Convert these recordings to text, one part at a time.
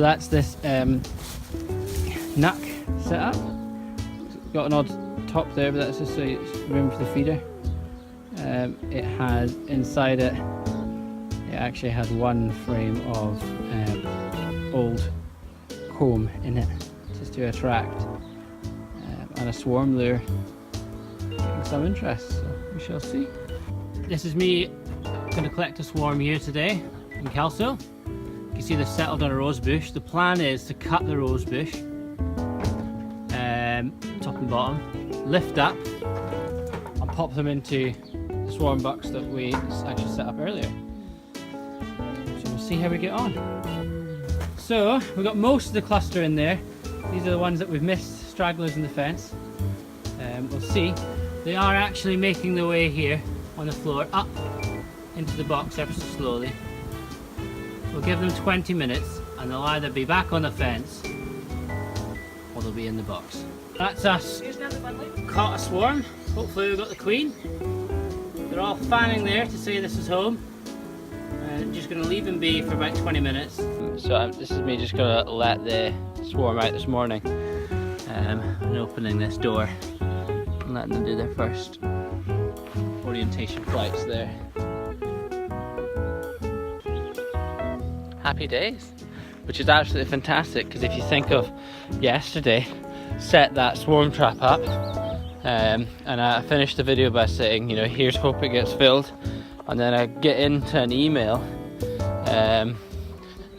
that's this knack setup. It's got an odd top there, but that's just so it's room for the feeder. It has inside it, it actually has one frame of old comb in it, just to attract and a swarm lure, getting some interest, so we shall see. This is me going to collect a swarm here today in Kelso. You can see they've settled on a rose bush. The plan is to cut the rose bush, top and bottom, lift up and pop them into the swarm bucks that we actually set up earlier. So we'll see how we get on. So we've got most of the cluster in there. These are the ones that we've missed, stragglers in the fence. We'll see. They are actually making their way here on the floor up into the box ever so slowly. We'll give them 20 minutes and they'll either be back on the fence or they'll be in the box. That's us. Caught a swarm. Hopefully we've got the queen. They're all fanning there to say this is home. Just going to leave them be for about 20 minutes. So this is me just going to let the swarm out this morning and opening this door and letting them do their first orientation flights there. Happy days, which is absolutely fantastic, because if you think of yesterday, set that swarm trap up and I finished the video by saying, you know, here's hope it gets filled, and then I get into an email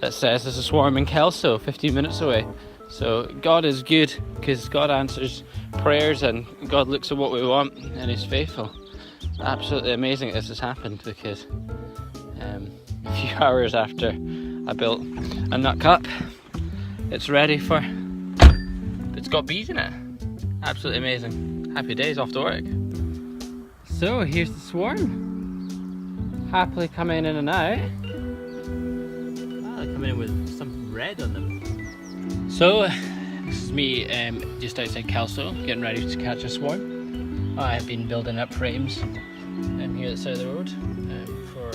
that says there's a swarm in Kelso 15 minutes away. So God is good, because God answers prayers and God looks at what we want and He's faithful. Absolutely amazing this has happened, because a few hours after I built a nut cup, it's ready for, it's got bees in it. Absolutely amazing. Happy days off to work. So here's the swarm, happily coming in and out. Wow, they're coming in with some red on them. So this is me just outside Kelso, getting ready to catch a swarm. I've been building up frames here at the side of the road for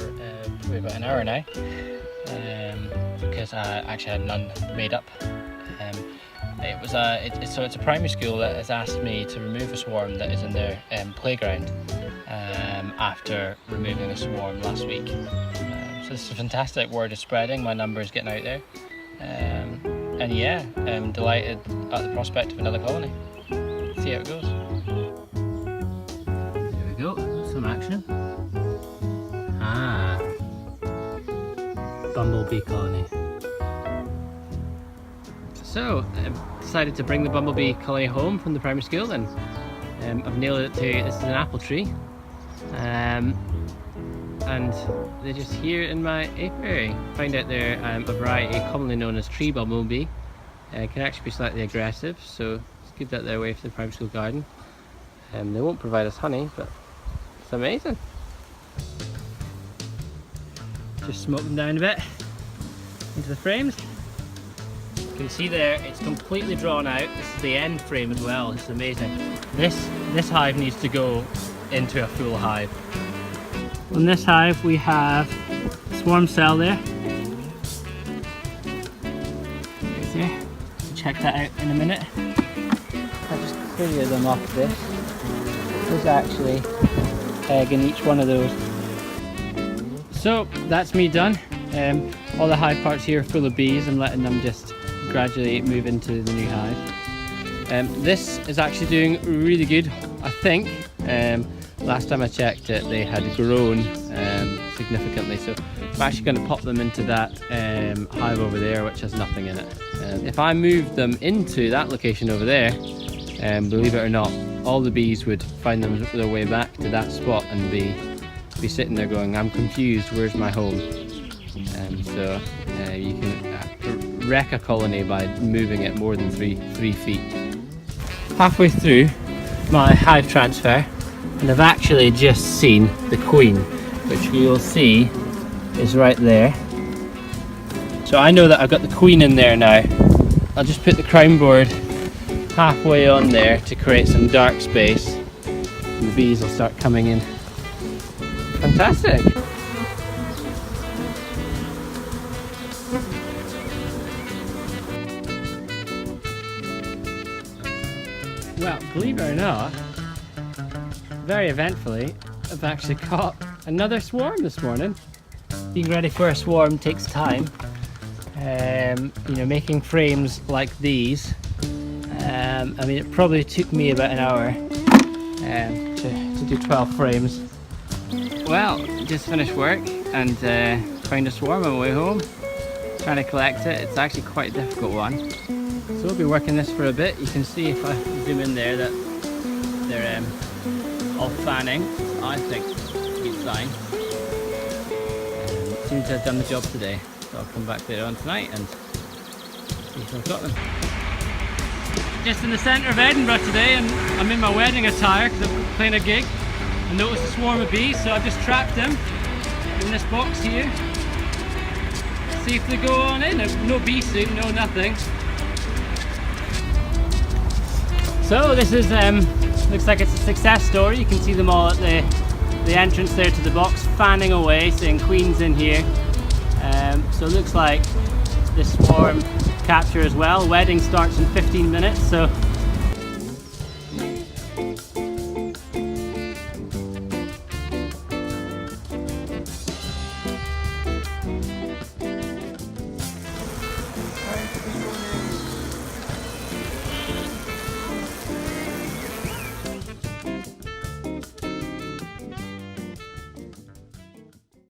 probably about an hour now, because I actually had none made up. So it's a primary school that has asked me to remove a swarm that is in their playground after removing a swarm last week. So this is fantastic. Word is spreading, my number is getting out there, and yeah, I'm delighted at the prospect of another colony. See how it goes. There we go, some action. Ah, bumblebee colony. So I've decided to bring the bumblebee colony home from the primary school, and I've nailed it to, this is an apple tree, and they're just here in my apiary. Find out they're a variety commonly known as tree bumblebee. Can actually be slightly aggressive, so let's keep that their way for the primary school garden. They won't provide us honey, but it's amazing. Just smoke them down a bit into the frames. You can see there, it's completely drawn out. This is the end frame as well. It's amazing. This hive needs to go into a full hive. On this hive we have a swarm cell there. Right there. We'll check that out in a minute. I'll just clear them off this. There's actually an egg in each one of those. So that's me done. All the hive parts here are full of bees. I'm letting them just gradually move into the new hive. This is actually doing really good, I think. Last time I checked it, they had grown significantly, so I'm actually going to pop them into that hive over there, which has nothing in it. If I moved them into that location over there, believe it or not, all the bees would find their way back to that spot and be sitting there going, I'm confused, where's my home? So you can wreck a colony by moving it more than three feet. Halfway through my hive transfer, and I've actually just seen the queen, which you will see is right there. So I know that I've got the queen in there now. I'll just put the crown board halfway on there to create some dark space, and the bees will start coming in. Fantastic! So, Well, believe it or not, very eventfully, I've actually caught another swarm this morning. Being ready for a swarm takes time. You know, making frames like these, I mean, it probably took me about an hour to do 12 frames. Well, just finished work and found a swarm on my way home. Trying to collect it. It's actually quite a difficult one. So we'll be working this for a bit. You can see if I zoom in there that they're all fanning. I think it's a good sign. Seems to have done the job today. So I'll come back later on tonight and see if I've got them. Just in the centre of Edinburgh today, and I'm in my wedding attire because I'm playing a gig. I noticed a swarm of bees, so I've just trapped them in this box here. See if they go on in. No bee suit, no nothing. So this is looks like it's a success story. You can see them all at the entrance there to the box, fanning away, saying Queen's in here. So it looks like this swarm capture as well. Wedding starts in 15 minutes, so